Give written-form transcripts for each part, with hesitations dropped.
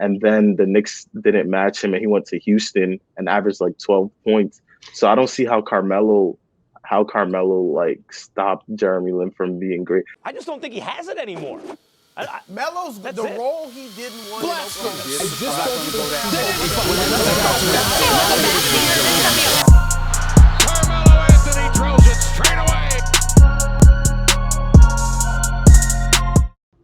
and then the Knicks didn't match him, and he went to Houston and averaged like 12 points. So I don't see how Carmelo like stopped Jeremy Lin from being great. I just don't think he has it anymore. Melo's the role he didn't want in Oklahoma City. Carmelo Anthony drills it straight away.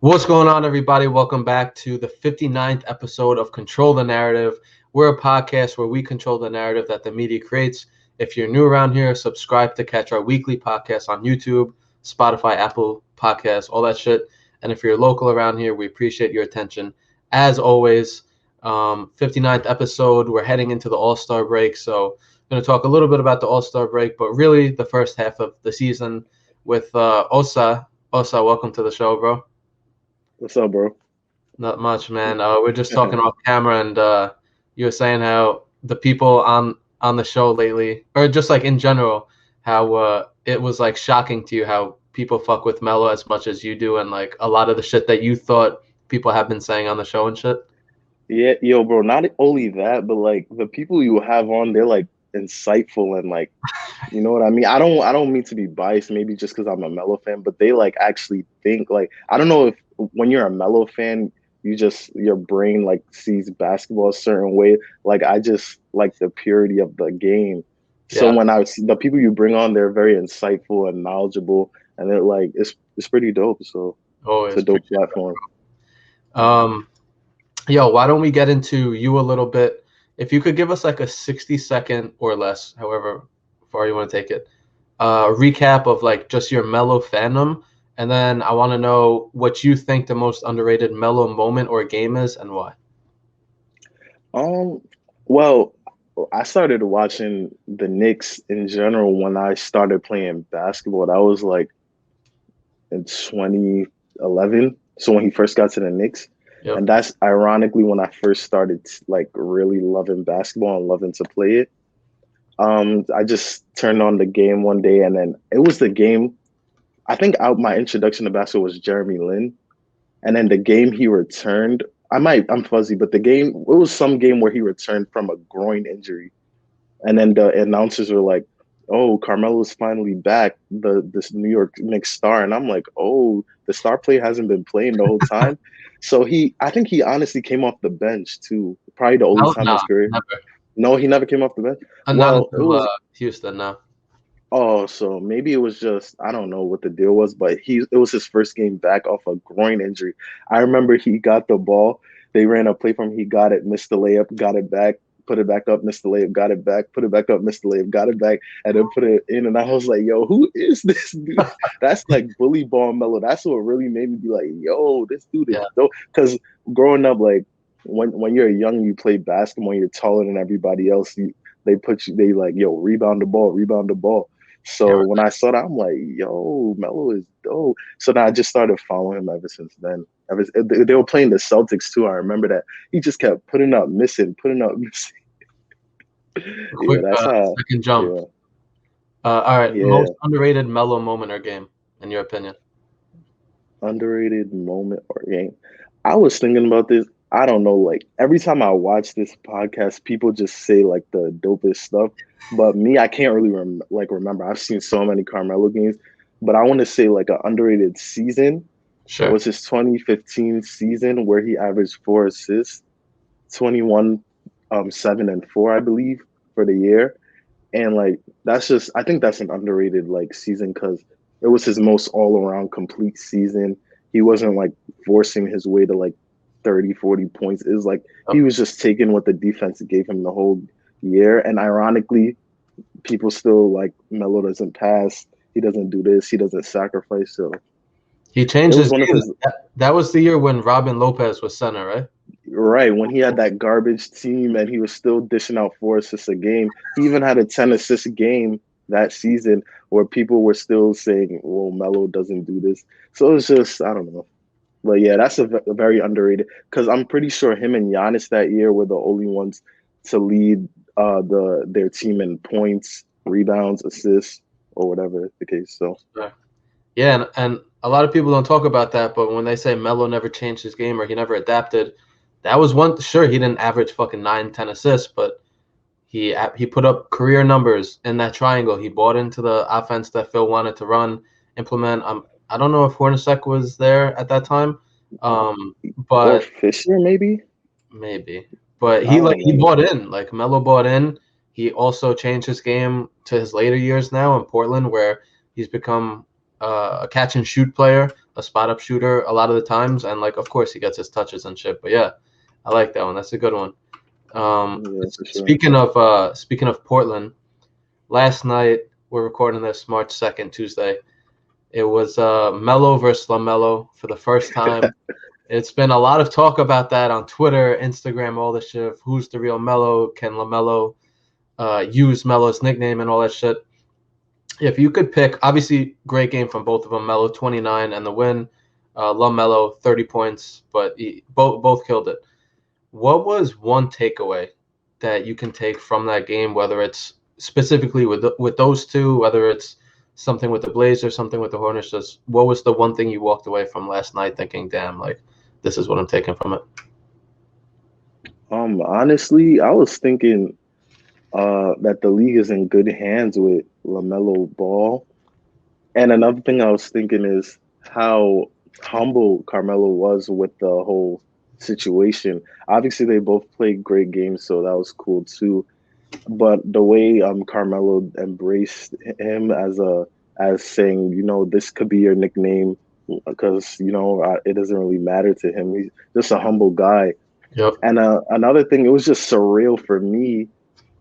What's going on, everybody? Welcome back to the 59th episode of Control the Narrative. We're a podcast where we control the narrative that the media creates. If you're new around here, subscribe to catch our weekly podcast on YouTube, Spotify, Apple Podcasts, all that shit. And if you're local around here, we appreciate your attention. As always, 59th episode, we're heading into the All-Star break. So I'm going to talk a little bit about the All-Star break, but really the first half of the season with Osa. Osa, welcome to the show, bro. What's up, bro? Not much, man. We're just talking off camera, and you were saying how the people on the show lately, or just like in general, how it was like shocking to you how people fuck with Melo as much as you do, and like a lot of the shit that you thought people have been saying on the show and shit. Yeah, yo, bro, not only that, but like the people you have on, they're like insightful and like, you know what I mean? I don't mean to be biased, maybe just because I'm a Melo fan, but they like actually think like, I don't know if when you're a Melo fan, your brain like sees basketball a certain way. Like I just like the purity of the game. So when I see the people you bring on, they're very insightful and knowledgeable, and they're like it's pretty dope. So it's a dope platform. Yo, why don't we get into you a little bit? If you could give us like a 60-second or less, however far you want to take it, recap of like just your Melo fandom, and then I want to know what you think the most underrated Melo moment or game is and why. Well, I started watching the Knicks in general when I started playing basketball. That was like in 2011. So when he first got to the Knicks. Yep. And that's ironically when I first started like really loving basketball and loving to play it. I just turned on the game one day, and then it was the game. I think my introduction to basketball was Jeremy Lin, and then the game he returned. I'm fuzzy, but it was some game where he returned from a groin injury, and then the announcers were like, "Oh, Carmelo's finally back, this New York Knicks star," and I'm like, "Oh, the star player hasn't been playing the whole time." So I think he honestly came off the bench too. Probably the only time in his career. Never. No, he never came off the bench. Not until Houston now. Oh, so maybe it was just, I don't know what the deal was, but it was his first game back off a groin injury. I remember he got the ball. They ran a play from him. He got it, missed the layup, got it back, put it back up, missed the layup, got it back, put it back up, missed the layup, got it back, and then put it in. And I was like, yo, who is this dude? That's like bully ball Melo. That's what really made me be like, yo, this dude is dope. Because growing up, like when you're young, you play basketball, you're taller than everybody else. They like, yo, rebound the ball. So when I saw that, I'm like, yo, Melo is dope. So then I just started following him ever since then. They were playing the Celtics too. I remember that. He just kept putting up, missing. Quick, that's second jump. Yeah. All right, most underrated Melo moment or game, in your opinion? Underrated moment or game? I was thinking about this. I don't know, like every time I watch this podcast, people just say like the dopest stuff. But me, I can't really remember. I've seen so many Carmelo games, but I want to say like an underrated season. Sure. It was his 2015 season where he averaged 4 assists, 21, 7 and 4, I believe, for the year. And like I think that's an underrated like season because it was his most all around complete season. He wasn't like forcing his way to like 30, 40 points. Is like he was just taking what the defense gave him the whole year. And ironically, people still like Melo doesn't pass, he doesn't do this, he doesn't sacrifice. So he changed his game. That was the year when Robin Lopez was center, right? Right, when he had that garbage team and he was still dishing out 4 assists a game. He even had a 10 assist game that season where people were still saying, well, Melo doesn't do this. So it's just, I don't know. But yeah, that's a very underrated because I'm pretty sure him and Giannis that year were the only ones to lead their team in points, rebounds, assists, or whatever the case. So yeah, and a lot of people don't talk about that, but when they say Melo never changed his game or he never adapted, that was one. Sure, he didn't average fucking 9-10 assists, but he put up career numbers in that triangle. He bought into the offense that Phil wanted to implement. I don't know if Hornacek was there at that time, or but Fisher maybe. But he remember. bought in. Like Melo bought in. He also changed his game to his later years now in Portland, where he's become a catch and shoot player, a spot up shooter a lot of the times, and like of course he gets his touches and shit. But yeah, I like that one. That's a good one. Yeah, for sure. Speaking of Portland, last night we're recording this March 2nd, Tuesday. It was Melo versus LaMelo for the first time. It's been a lot of talk about that on Twitter, Instagram, all this shit. Who's the real Melo? Can LaMelo use Melo's nickname and all that shit? If you could pick, obviously, great game from both of them. Melo 29 and the win. LaMelo 30 points, but both killed it. What was one takeaway that you can take from that game, whether it's specifically with those two, whether it's something with the Blazers, something with the Hornets? Just what was the one thing you walked away from last night thinking, damn, like this is what I'm taking from it? Honestly, I was thinking that the league is in good hands with LaMelo Ball. And another thing I was thinking is how humble Carmelo was with the whole situation. Obviously, they both played great games, so that was cool too. But the way Carmelo embraced him as saying, you know, this could be your nickname because, you know, it doesn't really matter to him. He's just a humble guy. Yep. And another thing, it was just surreal for me.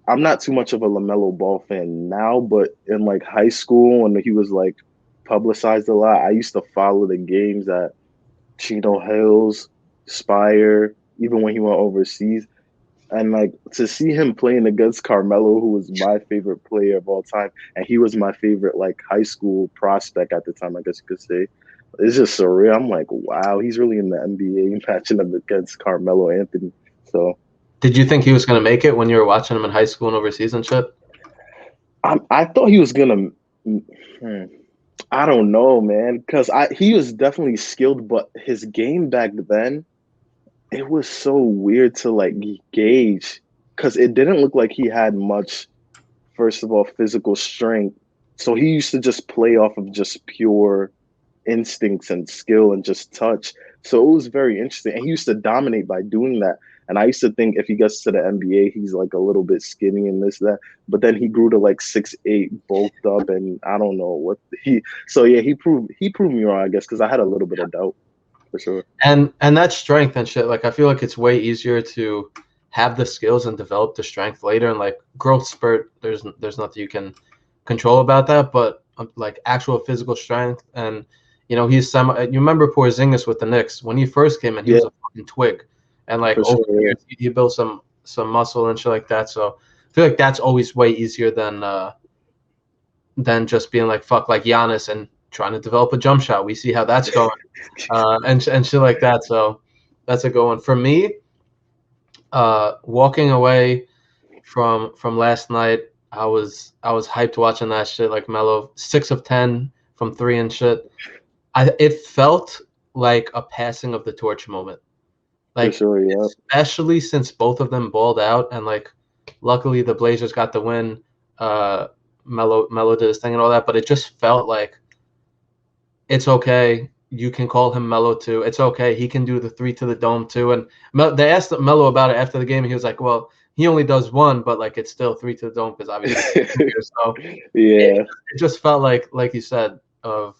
I'm not too much of a LaMelo Ball fan now, but in like high school when he was like publicized a lot, I used to follow the games at Chino Hills, Spire, even when he went overseas. And like to see him playing against Carmelo, who was my favorite player of all time, and he was my favorite like high school prospect at the time, I guess you could say. It's just surreal. I'm like, wow, he's really in the NBA matching up against Carmelo Anthony. So did you think he was going to make it when you were watching him in high school and overseas and shit? I thought he was gonna. I don't know, man, because he was definitely skilled, but his game back then, it was so weird to like gauge because it didn't look like he had much. First of all, physical strength, so he used to just play off of just pure instincts and skill and just touch. So it was very interesting, and he used to dominate by doing that. And I used to think if he gets to the NBA, he's like a little bit skinny and this, that. But then he grew to like 6'8", bulked up, and I don't know what he. So yeah, he proved me wrong, I guess, because I had a little bit of doubt for sure. And that strength and shit, like I feel like it's way easier to have the skills and develop the strength later. And like growth spurt, there's nothing you can control about that. But like actual physical strength, and you know he's you remember Porzingis with the Knicks when he first came in, he was a fucking twig. And like over the years, he built some muscle and shit like that. So I feel like that's always way easier than just being like fuck like Giannis and trying to develop a jump shot. We see how that's going, and shit like that. So that's a good one for me. Walking away from last night, I was hyped watching that shit. Like Melo, 6 of 10 from 3 and shit. It felt like a passing of the torch moment. Like, sure, yeah. Especially since both of them balled out, and like, luckily the Blazers got the win. Melo did his thing and all that, but it just felt like it's okay. You can call him Melo too. It's okay. He can do the 3 to the dome too. And they asked Melo about it after the game, and he was like, "Well, he only does 1, but like it's still 3 to the dome because obviously." So yeah, it just felt like you said, of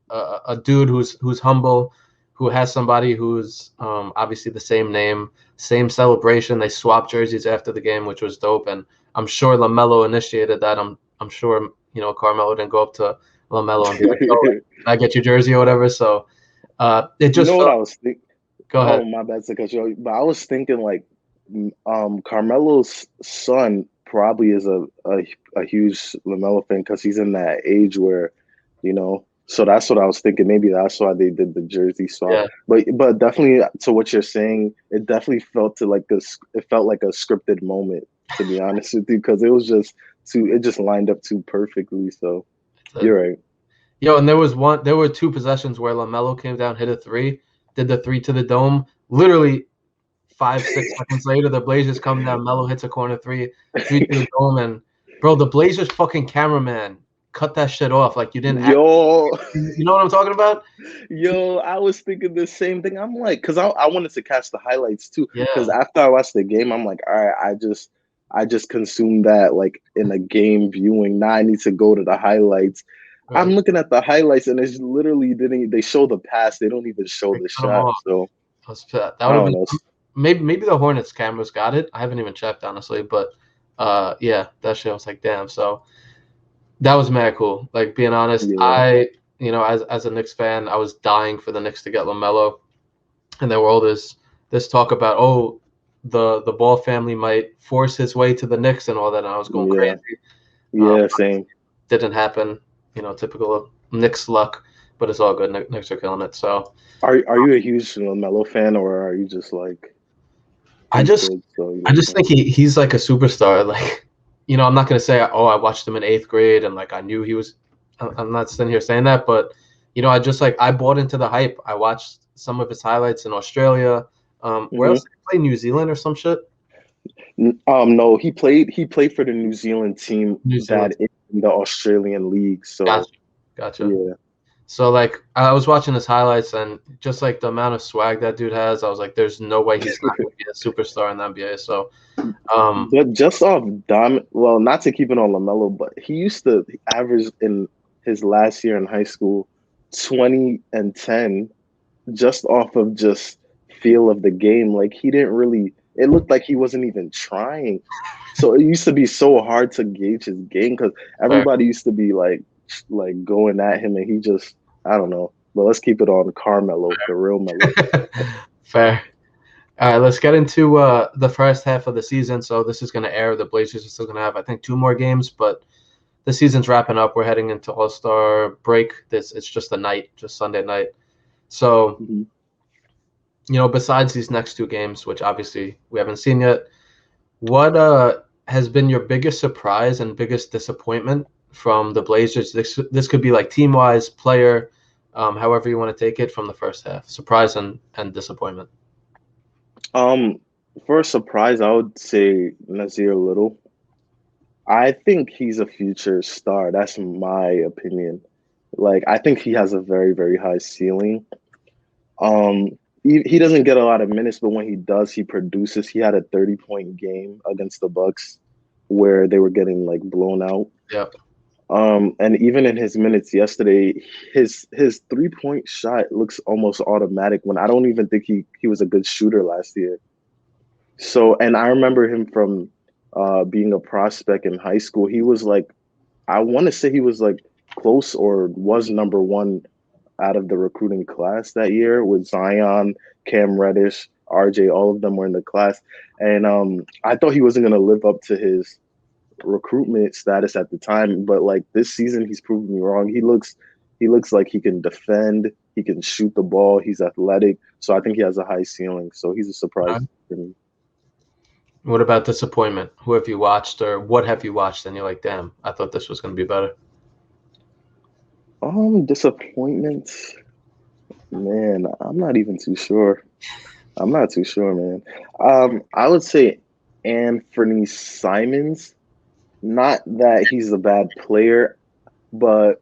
a dude who's humble, who has somebody who's obviously the same name, same celebration. They swapped jerseys after the game, which was dope. And I'm sure LaMelo initiated that. I'm sure, you know, Carmelo didn't go up to LaMelo and be like, "Oh, can I get your jersey?" or whatever. So it just what I was thinking? Go ahead. Oh, my bad to cut you off. But I was thinking like Carmelo's son probably is a huge LaMelo fan because he's in that age where, you know. So that's what I was thinking. Maybe that's why they did the jersey swap. Yeah. But definitely to what you're saying, it definitely felt like a scripted moment, to be honest with you, because it just lined up too perfectly. So you're right. Yo, and there were 2 possessions where LaMelo came down, hit a 3, did the 3 to the dome, literally 5-6 seconds later, the Blazers come down. Melo hits a corner three to the dome, and bro, the Blazers fucking cameraman cut that shit off. Like you didn't. Yo, You know what I'm talking about? yo, I was thinking the same thing. I'm like, because I wanted to catch the highlights too. Yeah. Because after I watched the game, I'm like, all right, I just consumed that like in a game viewing. Now I need to go to the highlights. Right. I'm looking at the highlights, and it's literally they show the pass. They don't even show the shot. So that I would have don't been know. maybe the Hornets cameras got it. I haven't even checked honestly, but yeah, that shit I was like, damn. So that was mad cool. Like being honest, Yeah. as a Knicks fan, I was dying for the Knicks to get LaMelo, and there were all this talk about the Ball family might force his way to the Knicks and all that, and I was going crazy. Yeah, same. Didn't happen. Typical of Knicks luck, but it's all good. Knicks are killing it. So Are you a huge LaMelo fan, or are you just like? I just think he's like a superstar. Like, I'm not gonna say I watched him in 8th grade and like I knew he was. I'm not sitting here saying that, but I bought into the hype. I watched some of his highlights in Australia. Where else did he play? New Zealand or some shit? No, he played for the New Zealand team that in the Australian league. So gotcha. Yeah. So like I was watching his highlights and just like the amount of swag that dude has, I was like, there's no way he's not gonna be a superstar in the NBA. So but just off not to keep it on LaMelo, but he used to average in his last year in high school 20 and 10 just off of just feel of the game. Like he didn't really, it looked like he wasn't even trying. So it used to be so hard to gauge his game because everybody used to be like going at him, and he just, I don't know. But let's keep it on Carmelo, the real Melo. Fair. All right, let's get into the first half of the season. So this is going to air. The Blazers are still going to have, I think, 2 more games, but the season's wrapping up. We're heading into All-Star break. It's just a night, just Sunday night. So, besides these next 2 games, which obviously we haven't seen yet, what has been your biggest surprise and biggest disappointment from the Blazers? This could be like team-wise, player, however you want to take it from the first half. Surprise and disappointment. For a surprise, I would say Nasir Little. I think he's a future star. That's my opinion. Like, I think he has a very, very high ceiling. He doesn't get a lot of minutes, but when he does, he produces. He had a 30-point game against the Bucks where they were getting like blown out. Yep. And even in his minutes yesterday, his 3-point shot looks almost automatic when I don't even think he was a good shooter last year. So, and I remember him from being a prospect in high school. He was like, I want to say he was like close or was number 1 out of the recruiting class that year with Zion, Cam Reddish, RJ, all of them were in the class. And I thought he wasn't going to live up to his recruitment status at the time, but like this season he's proven me wrong. He looks like he can defend, he can shoot the ball, he's athletic, so I think he has a high ceiling. So he's a surprise for me. What about disappointment? Who have you watched or what have you watched and you're like, damn, I thought this was going to be better? Disappointment, man, I'm not even too sure. I'm not too sure, man. I would say Anthony Simons. Not that he's a bad player, but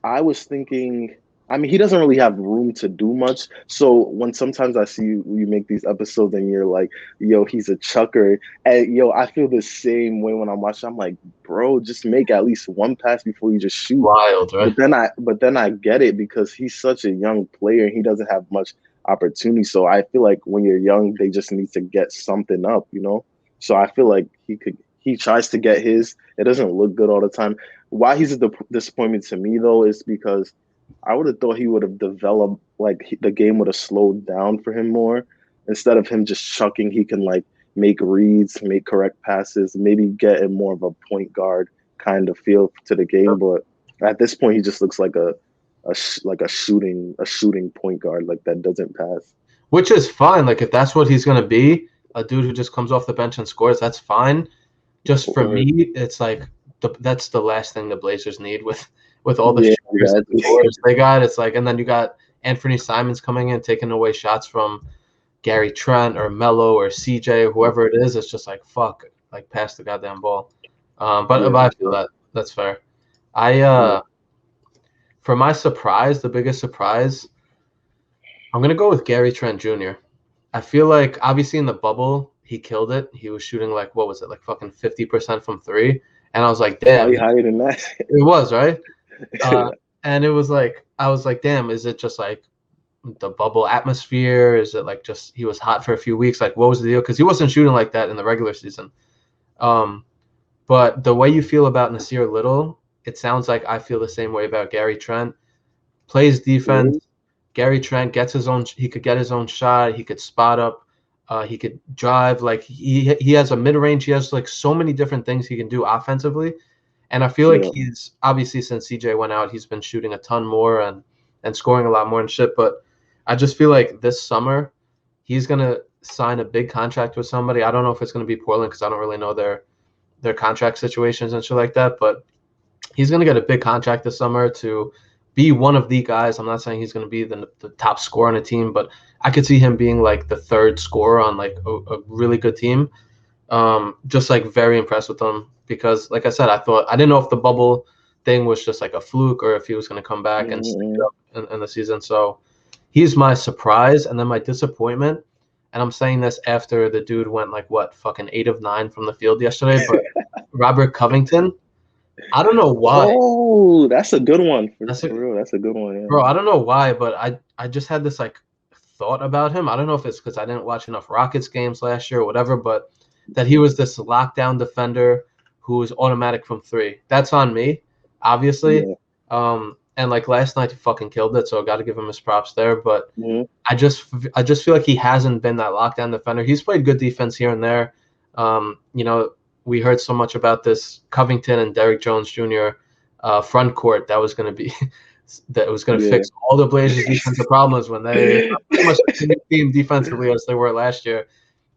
I was thinking, I mean, he doesn't really have room to do much. So when sometimes I see you make these episodes and you're like, yo, he's a chucker. And yo, I feel the same way when I'm watching. I'm like, bro, just make at least one pass before you just shoot. Wild, right? But then I get it because he's such a young player and he doesn't have much opportunity. So I feel like when you're young, they just need to get something up, So I feel like he tries to get his. It doesn't look good all the time. Why he's a disappointment to me, though, is because I would have thought he would have developed, like the game would have slowed down for him more. Instead of him just chucking, he can like make reads, make correct passes, maybe get in more of a point guard kind of feel to the game. But at this point, he just looks like a shooting point guard, like that doesn't pass. Which is fine. Like if that's what he's gonna be, a dude who just comes off the bench and scores, that's fine. Just for me, it's like that's the last thing the Blazers need with all the shooters they got. It's like, and then you got Anthony Simons coming in, taking away shots from Gary Trent or Melo or CJ, whoever it is, it's just like, fuck, like pass the goddamn ball. But I feel that's fair. For my surprise, the biggest surprise, I'm going to go with Gary Trent Jr. I feel like obviously in the bubble, he killed it. He was shooting like, what was it, like fucking 50% from three. And I was like, damn. Probably higher than that. It was, right? And it was like, I was like, damn, is it just like the bubble atmosphere? Is it like just he was hot for a few weeks? Like, what was the deal? Because he wasn't shooting like that in the regular season. But the way you feel about Nasir Little, it sounds like I feel the same way about Gary Trent. Plays defense. Mm-hmm. Gary Trent gets his own. He could get his own shot. He could spot up. He could drive. Like he has a mid range. He has like so many different things he can do offensively. And I feel like he's obviously since CJ went out, he's been shooting a ton more and scoring a lot more and shit. But I just feel like this summer he's gonna sign a big contract with somebody. I don't know if it's gonna be Portland because I don't really know their contract situations and shit like that. But he's gonna get a big contract this summer to be one of the guys. I'm not saying he's gonna be the top scorer on a team, but I could see him being like the third scorer on like a really good team. Just like very impressed with him. Because, like I said, I didn't know if the bubble thing was just like a fluke or if he was going to come back and stick it up in the season. So he's my surprise and then my disappointment. And I'm saying this after the dude went like, what, fucking 8 of 9 from the field yesterday. But Robert Covington, I don't know why. Oh, that's a good one. That's a good one. Yeah. Bro, I don't know why, but I just had this like thought about him. I don't know if it's because I didn't watch enough Rockets games last year or whatever, but that he was this lockdown defender who is automatic from three. That's on me, obviously. Yeah. And like last night he fucking killed it, so I got to give him his props there. But I just feel like he hasn't been that lockdown defender. He's played good defense here and there. You know, we heard so much about this Covington and Derrick Jones Jr. Front court that was going to be that was going to fix all the Blazers' defensive problems when they pretty much the new team defensively as they were last year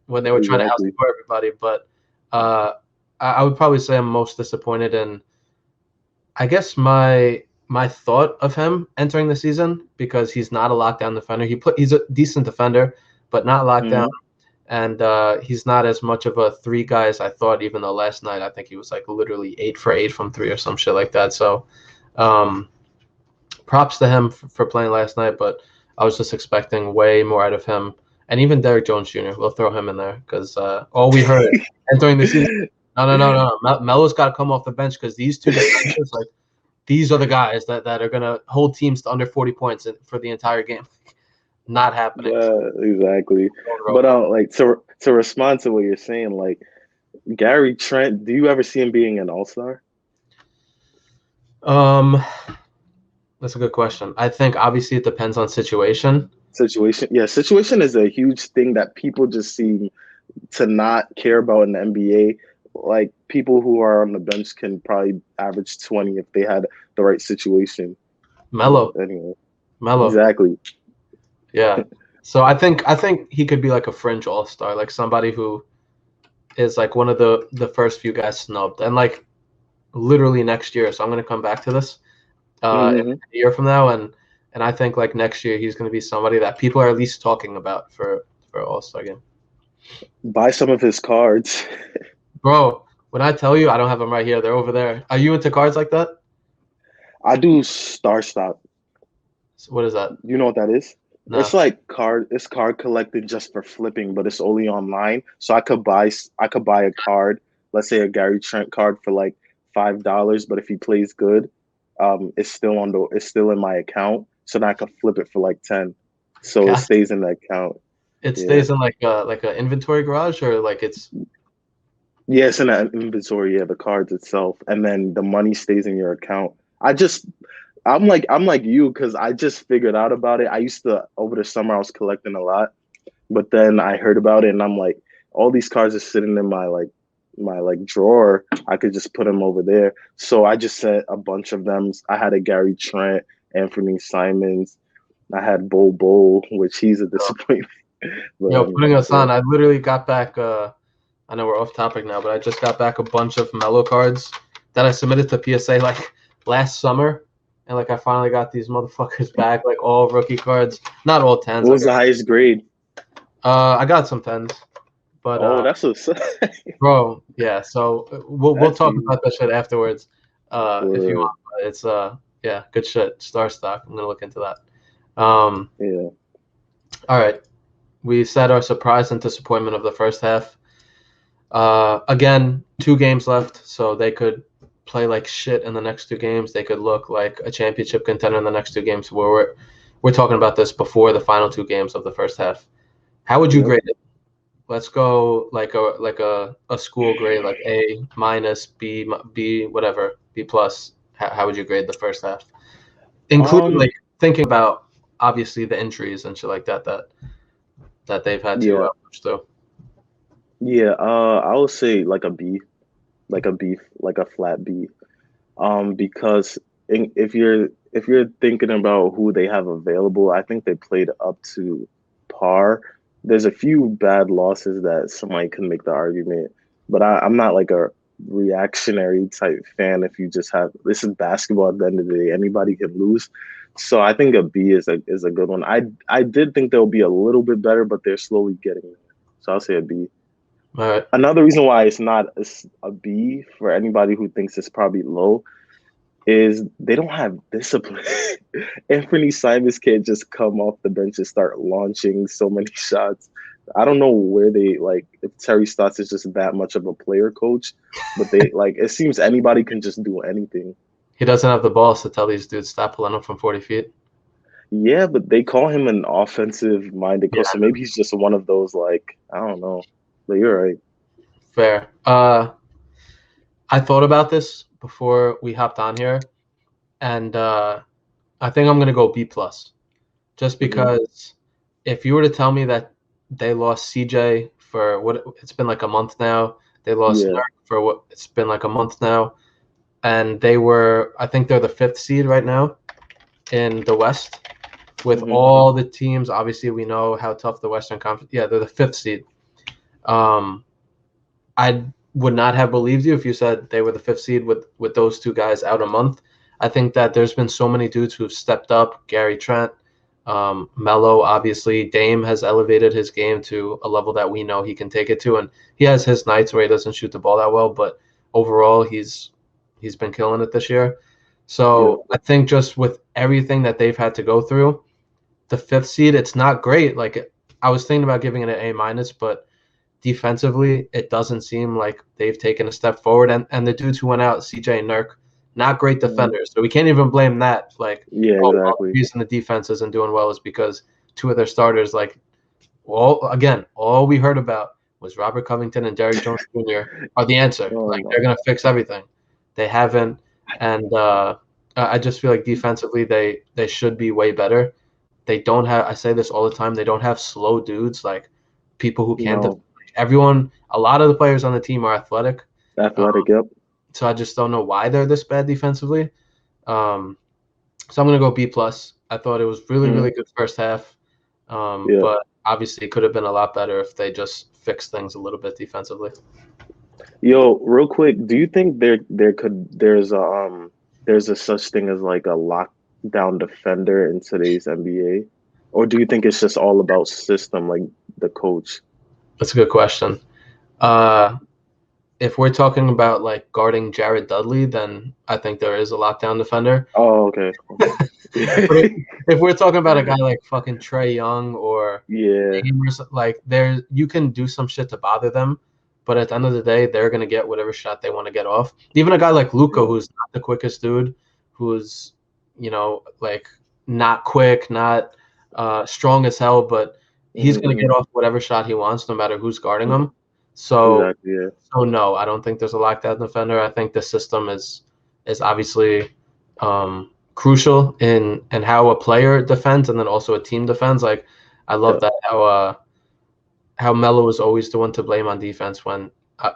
when they were trying to outscore everybody. But I would probably say I'm most disappointed in, I guess, my thought of him entering the season because he's not a lockdown defender. He's a decent defender, but not lockdown. And he's not as much of a three guy as I thought, even though last night I think he was like literally 8 for 8 from three or some shit like that. So props to him for playing last night, but I was just expecting way more out of him. And even Derrick Jones Jr., we'll throw him in there because all we heard entering the season, no. Melo's got to come off the bench because these two defenders, like, these are the guys that are going to hold teams to under 40 points for the entire game. Not happening. Yeah, exactly. But like to respond to what you're saying, like Gary Trent, do you ever see him being an all-star? That's a good question. I think obviously it depends on situation. Situation is a huge thing that people just seem to not care about in the NBA. Like people who are on the bench can probably average 20 if they had the right situation. Melo. Anyway. Melo. Exactly. Yeah. So I think he could be like a fringe all-star, like somebody who is like one of the first few guys snubbed. And like literally next year, so I'm going to come back to this a year from now, and I think like next year he's going to be somebody that people are at least talking about for all-star game. Buy some of his cards. Bro, when I tell you I don't have them right here, they're over there. Are you into cards like that? I do Star Stock. So what is that? You know what that is? No. It's like card collecting just for flipping, but it's only online. So I could buy a card, let's say a Gary Trent card for like $5, but if he plays good, it's still in my account. So now I can flip it for like 10. So it stays in the account. It stays in like an inventory garage, or like it's. Yeah, it's in that inventory. Yeah, the cards itself, and then the money stays in your account. I'm like you because I just figured out about it. I used to over the summer I was collecting a lot, but then I heard about it and I'm like, all these cards are sitting in my drawer. I could just put them over there. So I just set a bunch of them. I had a Gary Trent, Anthony Simons. I had Bol, which he's a disappointment. But, putting us on, I literally got back. I know we're off topic now, but I just got back a bunch of Melo cards that I submitted to PSA like last summer. And like I finally got these motherfuckers back, like all rookie cards, not all 10s. What was the highest grade? I got some pens, but that's a bro, yeah. So we'll talk easy. about that shit afterwards, if you Word. want. But it's yeah, good shit. Star stock. I'm gonna look into that. Yeah. All right. We said our surprise and disappointment of the first half. Again, 2 games left, so they could play like shit in the next 2 games. They could look like a championship contender in the next 2 games. Where we're talking about this before the final 2 games of the first half. How would you grade it? Let's go like a school grade, like A minus, B whatever, B plus. How would you grade the first half, including like thinking about obviously the injuries and shit like that they've had to push through? Yeah, I would say like a B, like a flat B. Because if you're thinking about who they have available, I think they played up to par. There's a few bad losses that somebody can make the argument, but I'm not like a reactionary type fan. If you just have this is basketball at the end of the day, anybody can lose. So I think a B is a good one. I did think they'll be a little bit better, but they're slowly getting there. So I'll say a B. All right. Another reason why it's not a B for anybody who thinks it's probably low is they don't have discipline. Anthony Simons can't just come off the bench and start launching so many shots. I don't know where they like if Terry Stotts is just that much of a player coach, but they like it seems anybody can just do anything. He doesn't have the balls to tell these dudes stop pulling up from 40 feet. Yeah, but they call him an offensive minded coach, so maybe he's just one of those like I don't know. But you're right. Fair. I thought about this before we hopped on here, and I think I'm gonna go B plus, just because if you were to tell me that they lost CJ for what it's been like a month now, they lost Nurk for what it's been like a month now, and I think they're the 5th seed right now in the West with all the teams. Obviously, we know how tough the Western Conference. Yeah, they're the 5th seed. I would not have believed you if you said they were the 5th seed with those 2 guys out a month. I think that there's been so many dudes who've stepped up. Gary Trent, Melo, obviously. Dame has elevated his game to a level that we know he can take it to. And he has his nights where he doesn't shoot the ball that well, but overall he's been killing it this year. So I think just with everything that they've had to go through, the 5th seed, it's not great. Like I was thinking about giving it an A minus, but defensively, it doesn't seem like they've taken a step forward. And the dudes who went out, CJ and Nurk, not great defenders. So we can't even blame that. Like, exactly. The reason the defense isn't doing well is because 2 of their starters, like, all we heard about was Robert Covington and Derrick Jones Jr. are the answer. They're going to fix everything. They haven't. And I just feel like defensively they should be way better. They don't have – I say this all the time. They don't have slow dudes, like people who can't defend. A lot of the players on the team are athletic. Yep. So I just don't know why they're this bad defensively. So I'm going to go B plus. I thought it was really, really good first half. But obviously it could have been a lot better if they just fixed things a little bit defensively. Yo, real quick, do you think there's a such thing as like a lockdown defender in today's NBA? Or do you think it's just all about system, like the coach? That's a good question. If we're talking about like guarding Jared Dudley, then I think there is a lockdown defender. Oh, okay. If we're talking about a guy like fucking Trae Young or like you can do some shit to bother them, but at the end of the day, they're gonna get whatever shot they want to get off. Even a guy like Luka, who's not the quickest dude, who's like not quick, not strong as hell, but he's going to get off whatever shot he wants, no matter who's guarding him. So, so no, I don't think there's a lockdown defender. I think the system is obviously crucial in how a player defends and then also a team defends. Like I love that how Melo is always the one to blame on defense when,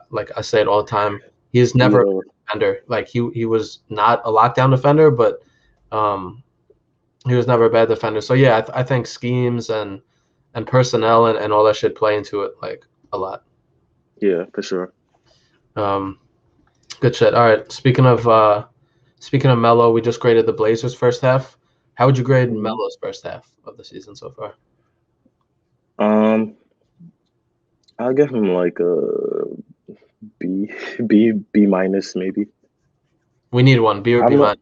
like I say it all the time, he is never a defender. Like he was not a lockdown defender, but he was never a bad defender. So yeah, I think schemes and personnel and all that should play into it like a lot. Yeah, for sure. Good shit. All right. Speaking of Melo, we just graded the Blazers first half. How would you grade Melo's first half of the season so far? I'll give him like a B minus maybe. We need one. B or B I'm minus.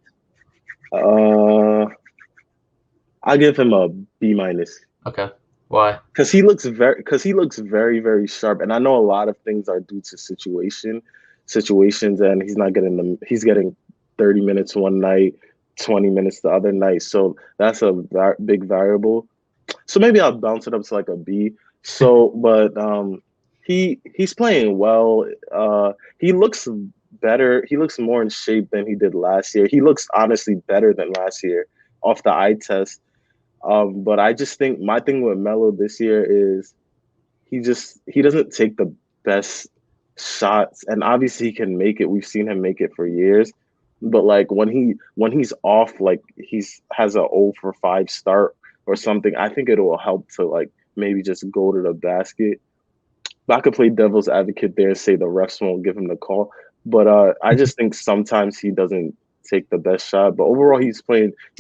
I'll give him a B minus. Okay. Why? Because he looks very very sharp, and I know a lot of things are due to situations, and he's not getting them. He's getting 30 minutes one night, 20 minutes the other night, so that's a big variable. So maybe I'll bounce it up to like a B. So, but he's playing well. He looks better. He looks more in shape than he did last year. He looks honestly better than last year off the eye test. But I just think my thing with Melo this year is he doesn't take the best shots, and obviously he can make it. We've seen him make it for years, but like when he's off, like has a 0 for 5 start or something, I think it will help to like maybe just go to the basket. But I could play devil's advocate there and say the refs won't give him the call, but I just think sometimes he doesn't take the best shot. But overall, he's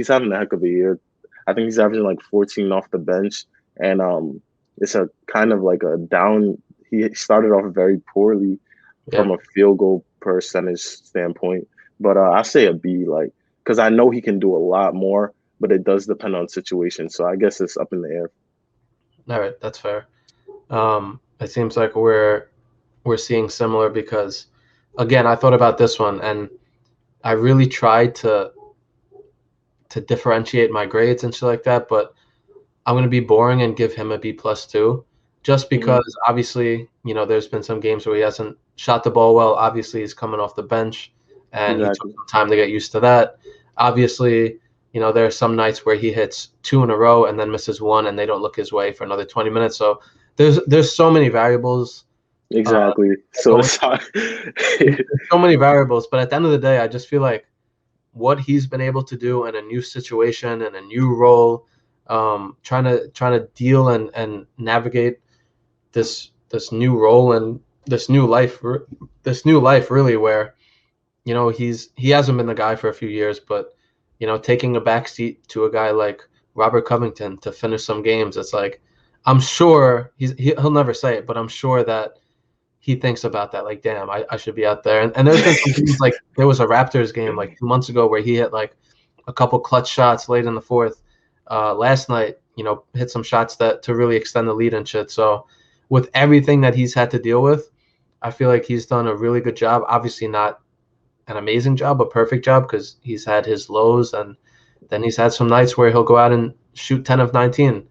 having a heck of a year. I think he's averaging like 14 off the bench, and it's a kind of like a down. He started off very poorly from a field goal percentage standpoint, but I say a B, like because I know he can do a lot more, but it does depend on situation. So I guess it's up in the air. All right, that's fair. It seems like we're seeing similar because, again, I thought about this one and I really tried to differentiate my grades and shit like that, but I'm going to be boring and give him a B plus too, just because obviously, you know, there's been some games where he hasn't shot the ball well. Obviously, he's coming off the bench and he took some time to get used to that. Obviously, you know, there are some nights where he hits 2 in a row and then misses 1 and they don't look his way for another 20 minutes. So there's so many variables. Exactly. So it's so many variables, but at the end of the day, I just feel like what he's been able to do in a new situation and a new role, trying to deal and navigate this new role and this new life really, where, you know, he hasn't been the guy for a few years, but, you know, taking a backseat to a guy like Robert Covington to finish some games, it's like, I'm sure he'll never say it, but I'm sure that he thinks about that, like, damn, I should be out there. And there's been some games, like there was a Raptors game like 2 months ago where he hit like a couple clutch shots late in the fourth. Last night, you know, hit some shots to really extend the lead and shit. So with everything that he's had to deal with, I feel like he's done a really good job. Obviously not an amazing job, a perfect job, because he's had his lows and then he's had some nights where he'll go out and shoot 10 of 19.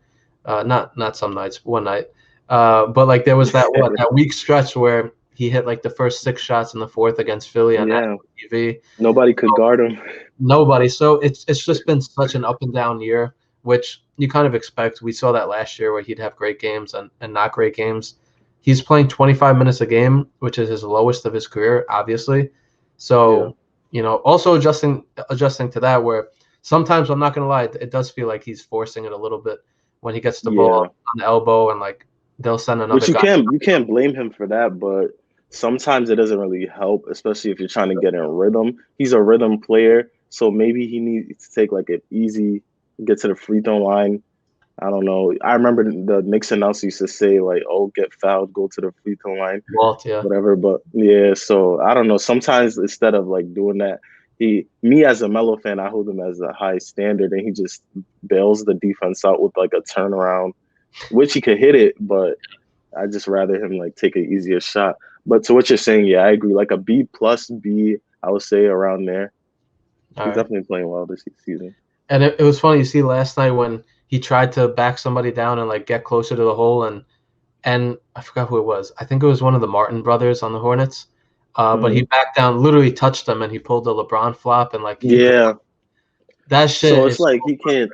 Not some nights, one night. But like there was that week stretch where he hit like the first 6 shots in the fourth against Philly on TV. Nobody could guard him. Nobody. So it's just been such an up and down year, which you kind of expect. We saw that last year where he'd have great games and not great games. He's playing 25 minutes a game, which is his lowest of his career, obviously. So, you know, also adjusting to that, where sometimes, I'm not going to lie, it does feel like he's forcing it a little bit when he gets the ball on the elbow and like they'll send another guy. You can't blame him for that, but sometimes it doesn't really help, especially if you're trying to get in rhythm. He's a rhythm player, so maybe he needs to take like an easy, get to the free throw line. I don't know. I remember the Knicks announcer used to say like, "Oh, get fouled, go to the free throw line," whatever. But yeah, so I don't know. Sometimes instead of like doing that, me as a Melo fan, I hold him as a high standard, and he just bails the defense out with like a turnaround, which he could hit it, but I just rather him like take an easier shot. But to what you're saying, yeah, I agree. Like a B plus B, I would say around there. He's definitely playing well this season. And it was funny, you see last night when he tried to back somebody down and like get closer to the hole, and I forgot who it was. I think it was one of the Martin brothers on the Hornets. But he backed down, literally touched them, and he pulled the LeBron flop and like that shit. So it's like he can't.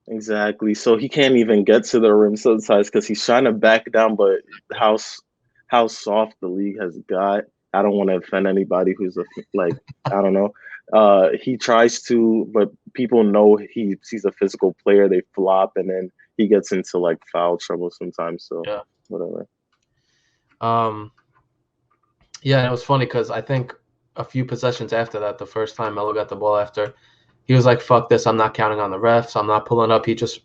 Exactly. So he can't even get to the rim sometimes because he's trying to back down, but how soft the league has got. I don't want to offend anybody who's I don't know. He tries to, but people know he's a physical player. They flop, and then he gets into like foul trouble sometimes. So whatever. Yeah, and it was funny because I think a few possessions after that, the first time Melo got the ball after, he was like, "Fuck this! I'm not counting on the refs. I'm not pulling up." He just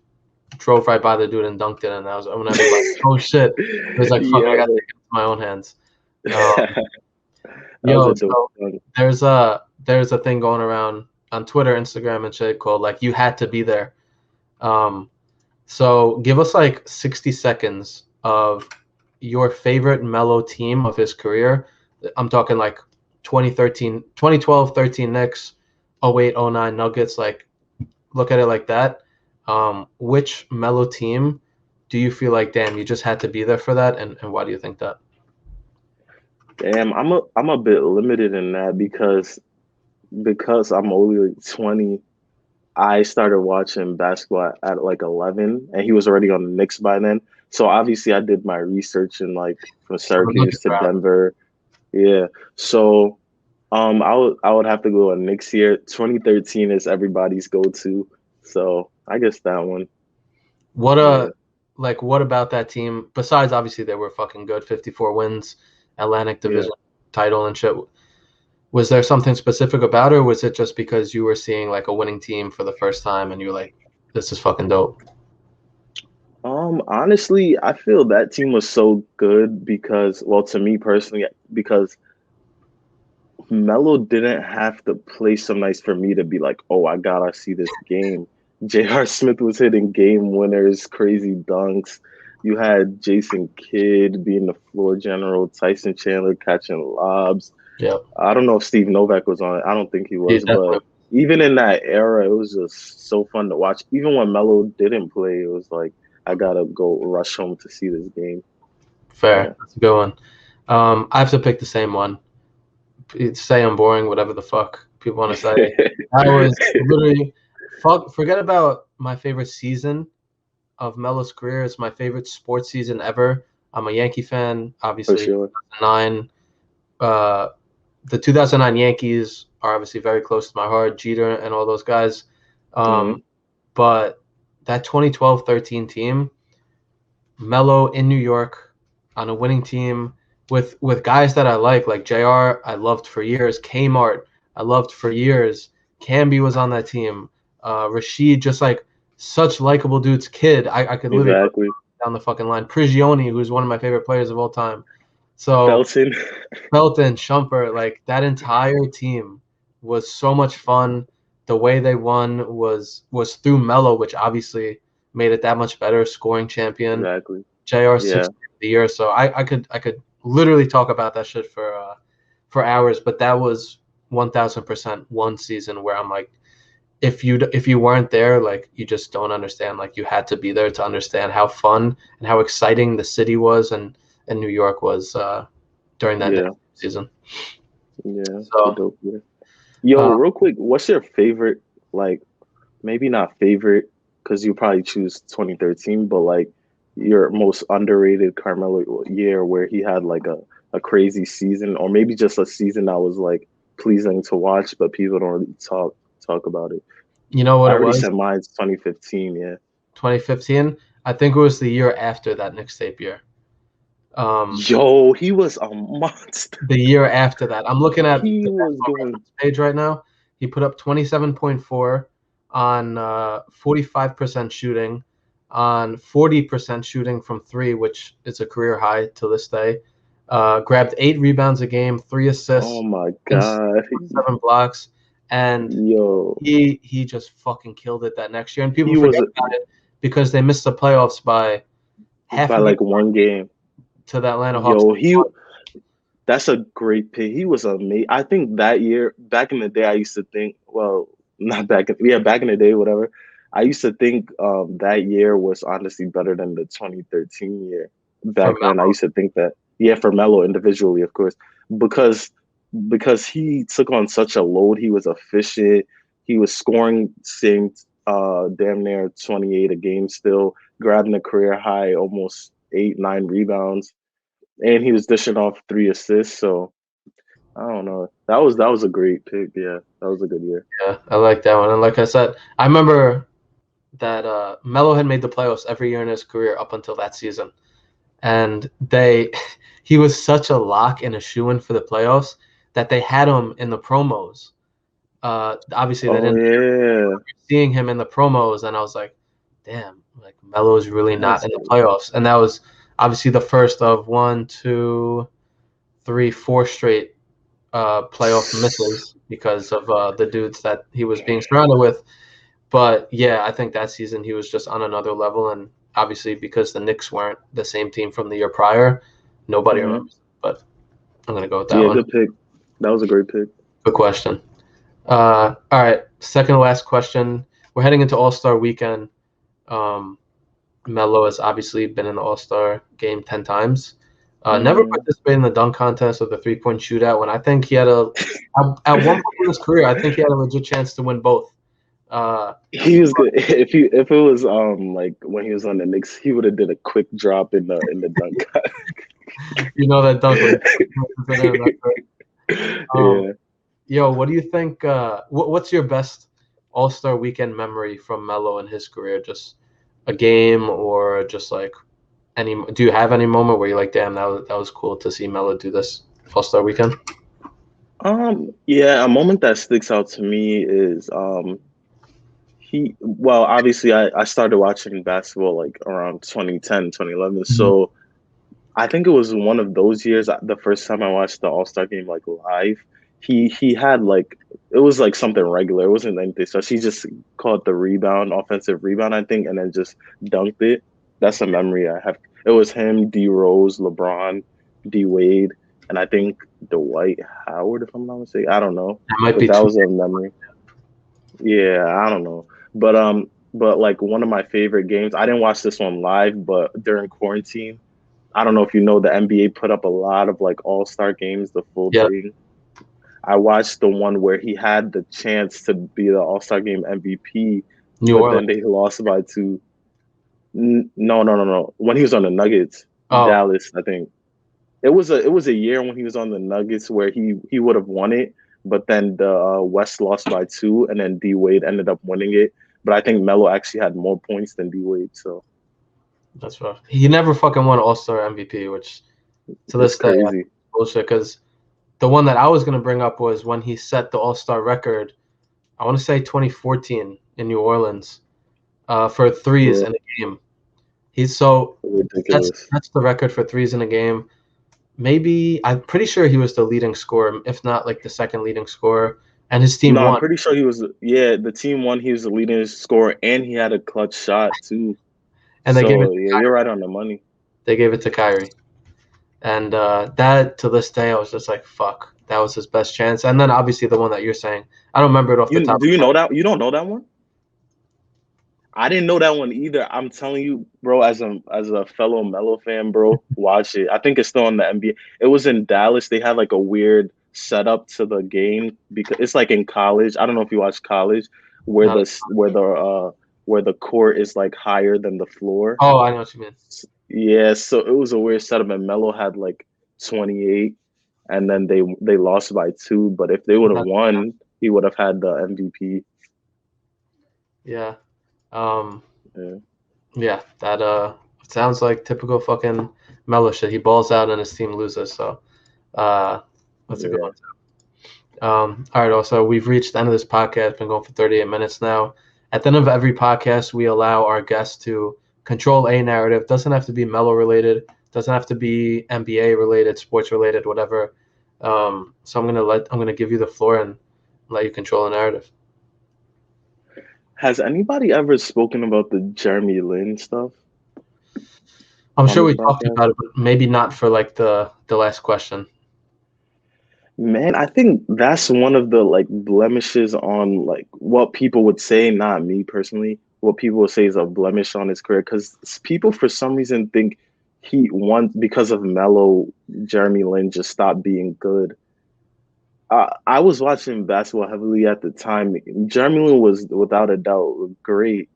drove right by the dude and dunked it, and I was when I was like, oh shit, it was like fuck, I got to take it into my own hands. Yo, so there's a thing going around on Twitter, Instagram, and shit called like you had to be there. So give us like 60 seconds of your favorite Melo team of his career. I'm talking like 2012, 13 Knicks, 08, 09 Nuggets. Like, look at it like that. Which Melo team do you feel like, damn, you just had to be there for that, and why do you think that? Damn, I'm a bit limited in that because I'm only like 20. I started watching basketball at like 11, and he was already on the Knicks by then. So obviously, I did my research in like from Syracuse to Denver. Yeah. So, I would have to go on Knicks year. 2013 is everybody's go-to. So I guess that one. What about that team? Besides, obviously, they were fucking good. 54 wins, Atlantic Division title and shit. Was there something specific about it, or was it just because you were seeing like a winning team for the first time and you were like, this is fucking dope? Honestly, I feel that team was so good because, well, to me personally, because Melo didn't have to play so nice for me to be like, oh, I gotta see this game. J.R. Smith was hitting game winners, crazy dunks. You had Jason Kidd being the floor general, Tyson Chandler catching lobs. Yeah. I don't know if Steve Novak was on it. I don't think he was, but even in that era, it was just so fun to watch. Even when Melo didn't play, it was like, I gotta go rush home to see this game. Fair. Yeah. That's a good one. I have to pick the same one. Say I'm boring, whatever the fuck people want to say. I was literally forget about my favorite season of Melo's career. It's my favorite sports season ever. I'm a Yankee fan, obviously. For sure. 2009. The 2009 Yankees are obviously very close to my heart, Jeter and all those guys. But that 2012-13 team, Melo in New York on a winning team with guys that I like JR, I loved for years. Kmart, I loved for years. Camby was on that team. Rashid, just like such likable dudes. Kid, I could literally go down the fucking line. Prigioni, who's one of my favorite players of all time. So Felton, Shumpert, like that entire team was so much fun. The way they won was through Melo, which obviously made it that much better. Scoring champion, exactly. JR 6 of the year. So I could literally talk about that shit for hours. But that was 1000% one season where I'm like, if you weren't there, like you just don't understand. Like you had to be there to understand how fun and how exciting the city was and New York was during that season. Yeah. So, dope, yeah. Yo, real quick, what's your favorite, like, maybe not favorite, because you probably choose 2013, but like your most underrated Carmelo year where he had like a crazy season, or maybe just a season that was like pleasing to watch, but people don't really talk about it. You know what I it was? I said mine's 2015, yeah. 2015? I think it was the year after that Knicks tape year. Yo, he was a monster. The year after that, I'm looking at the page right now. He put up 27.4 on 45% shooting, on 40% shooting from three, which is a career high to this day. Grabbed 8 rebounds a game, 3 assists. Oh my god! 7 blocks, and he just fucking killed it that next year. And people forget about it because they missed the playoffs by like one game. To the Atlanta Hawks. That's a great pick. He was amazing. I think that year, back in the day, I used to think, well, not back in the day, whatever. I used to think that year was honestly better than the 2013 year. Back then, I used to think that. Yeah, for Melo individually, of course, because he took on such a load. He was efficient. He was scoring, damn near 28 a game still, grabbing a career high, almost 8-9 rebounds, and he was dishing off 3 assists. So I don't know. That was a great pick. Yeah, that was a good year. Yeah, I like that one. And like I said, I remember that Melo had made the playoffs every year in his career up until that season, and he was such a lock and a shoo-in for the playoffs that they had him in the promos. Obviously, they didn't. Seeing him in the promos, and I was like, damn, like Melo is really not That's in the playoffs. And that was obviously the first of 1, 2, 3, 4 straight playoff misses because of the dudes that he was being surrounded with. But yeah, I think that season he was just on another level, and obviously because the Knicks weren't the same team from the year prior, nobody remembers. But I'm gonna go with that one. Good pick. That was a great pick. Good question. All right, second to last question. We're heading into All-Star weekend. Melo has obviously been in the All-Star game 10 times. Never participated in the dunk contest or the three-point shootout. When I think he had at one point in his career, I think he had a legit chance to win both. He was good. If it was like when he was on the Knicks, he would have did a quick drop in the dunk. You know that dunk. Yeah. Yo, what do you think? What's your best All-Star weekend memory from Melo in his career? Just a game, or just like any? Do you have any moment where you're like, damn, that was cool to see Melo do this All-Star weekend? Yeah, a moment that sticks out to me is obviously I started watching basketball like around 2010, 2011. Mm-hmm. So I think it was one of those years, the first time I watched the All-Star game like live. He had like, it was like something regular. It wasn't anything. So he just caught the offensive rebound, I think, and then just dunked it. That's a memory I have. It was him, D Rose, LeBron, D Wade, and I think Dwight Howard, if I'm not mistaken. I don't know. That was a memory. Yeah, I don't know. But like one of my favorite games, I didn't watch this one live, but during quarantine, I don't know if you know, the NBA put up a lot of like all-star games, the full thing. I watched the one where he had the chance to be the All-Star game MVP, then they lost by 2. No. When he was on the Nuggets, Dallas, I think. It was a year when he was on the Nuggets where he would have won it, but then the West lost by 2, and then D Wade ended up winning it. But I think Melo actually had more points than D Wade, so. That's rough. He never fucking won All-Star MVP, which to this day is bullshit. Because the one that I was going to bring up was when he set the All-Star record, I want to say 2014 in New Orleans, for threes in a game. He's so ridiculous. That's the record for threes in a game. Maybe, I'm pretty sure he was the leading scorer, if not like the second leading scorer. And his team won. I'm pretty sure he was. The team won. He was the leading scorer, and he had a clutch shot too. And they gave it. You're right on the money. They gave it to Kyrie, and that to this day I was just like, fuck, that was his best chance. And then obviously the one that you're saying, I don't remember it off the top. Do you know that? You don't know that one? I didn't know that one either. I'm telling you, bro, as a fellow Melo fan, bro, watch it. I think it's still on the NBA. It was in Dallas. They had like a weird setup to the game because it's like in college. I don't know if you watch college, where the court is like higher than the floor. Oh, I know what you mean. Yeah, so it was a weird setup, and Melo had like 28, and then they lost by 2. But if they would have won, he would have had the MVP. Yeah. That sounds like typical fucking Melo shit. He balls out and his team loses. So that's a good one. All right. Also, we've reached the end of this podcast. Been going for 38 minutes now. At the end of every podcast, we allow our guests to control a narrative. Doesn't have to be Melo related. Doesn't have to be NBA related, sports related, whatever. So I'm gonna give you the floor and let you control a narrative. Has anybody ever spoken about the Jeremy Lin stuff? I'm sure we talked about it, but maybe not for like the last question. Man, I think that's one of the like blemishes on like what people would say, not me personally, what people would say is a blemish on his career, because people for some reason think he won because of Melo. Jeremy Lin just stopped being good. I was watching basketball heavily at the time. Jeremy Lin was without a doubt great.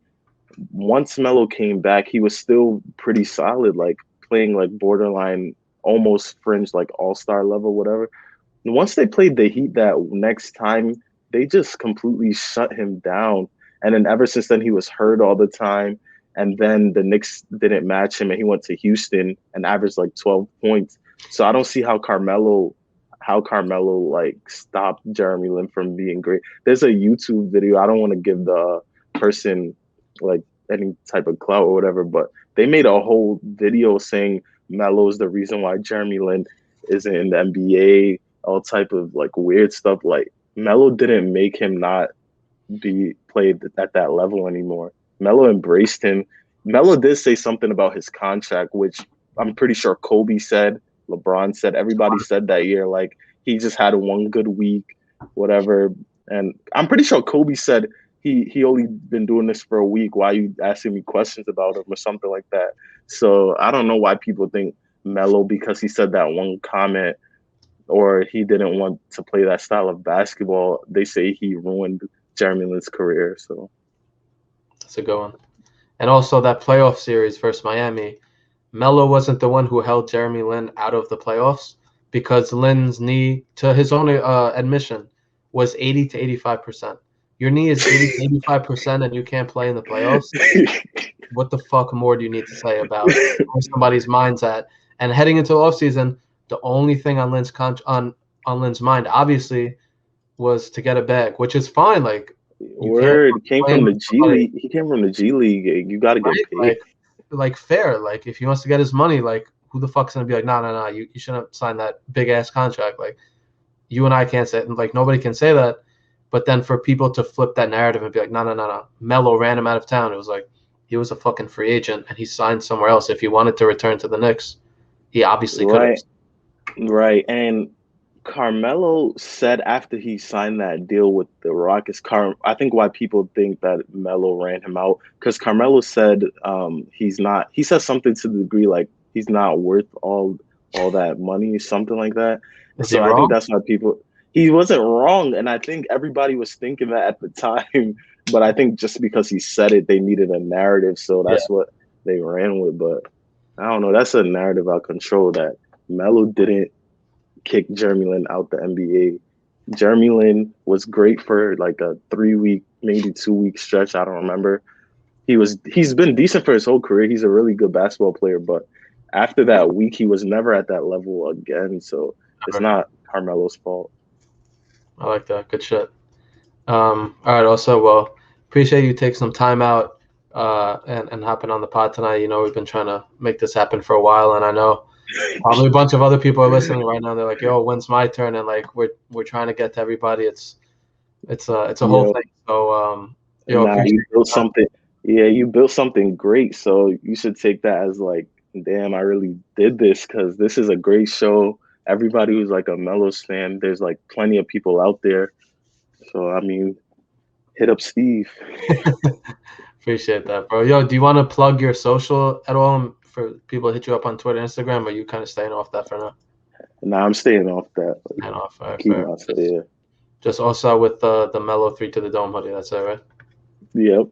Once Melo came back, he was still pretty solid, like playing like borderline, almost fringe, like all-star level, whatever. And once they played the Heat that next time, they just completely shut him down. And then ever since then, he was hurt all the time. And then the Knicks didn't match him, and he went to Houston and averaged like 12 points. So I don't see how Carmelo like stopped Jeremy Lin from being great. There's a YouTube video. I don't want to give the person like any type of clout or whatever, but they made a whole video saying Melo's the reason why Jeremy Lin isn't in the NBA, all type of like weird stuff. Like Melo didn't make him not be played at that level anymore. Melo embraced him. Melo did say something about his contract, which I'm pretty sure Kobe said, LeBron said, everybody said that year. Like he just had one good week, whatever. And I'm pretty sure Kobe said he only been doing this for a week. Why are you asking me questions about him or something like that? So I don't know why people think Melo, because he said that one comment or he didn't want to play that style of basketball, they say he ruined Jeremy Lin's career. So that's a good one. And also that playoff series versus Miami, Melo wasn't the one who held Jeremy Lin out of the playoffs because Lin's knee, to his own admission, was 80 to 85%. Your knee is 80 to 85% and you can't play in the playoffs. What the fuck more do you need to say about where somebody's mind's at? And heading into the offseason, the only thing on Lin's on Lin's mind, obviously, was to get a bag, which is fine. Like, word came from the G League. He came from the G League. You got to get paid. Like fair. Like if he wants to get his money, like who the fuck's gonna be like, no, you shouldn't sign that big ass contract. Like you and I can't say it, and like nobody can say that. But then for people to flip that narrative and be like, no, Melo ran him out of town. It was like he was a fucking free agent and he signed somewhere else. If he wanted to return to the Knicks, he obviously could have. Right. And Carmelo said after he signed that deal with the Rockets, I think why people think that Melo ran him out, because Carmelo said he's not. He said something to the degree like he's not worth all that money, something like that. So I think that's why people. He wasn't wrong, and I think everybody was thinking that at the time. But I think just because he said it, they needed a narrative, so that's what they ran with. But I don't know. That's a narrative out of control that Melo didn't kick Jeremy Lin out the NBA. Jeremy Lin was great for like a 3-week, maybe 2-week stretch. I don't remember. He's been decent for his whole career. He's a really good basketball player, but after that week, he was never at that level again. So it's not Carmelo's fault. I like that. Good shit. All right. Also, well, appreciate you taking some time out and hopping on the pod tonight. You know, we've been trying to make this happen for a while, and I know probably a bunch of other people are listening right now. They're like, "Yo, when's my turn?" And like, we're trying to get to everybody. It's a whole thing. So, you built something. Yeah, you built something great. So you should take that as like, damn, I really did this, because this is a great show. Everybody who's like a Melo's fan, there's like plenty of people out there. So I mean, hit up Steve. Appreciate that, bro. Yo, do you want to plug your social at all for people to hit you up on Twitter, Instagram, or are you kind of staying off that for now? Nah, I'm staying off that. Staying off. All right, keep myself, yeah. Just also with the Melo 3 to the Dome hoodie. That's it, right? Yep.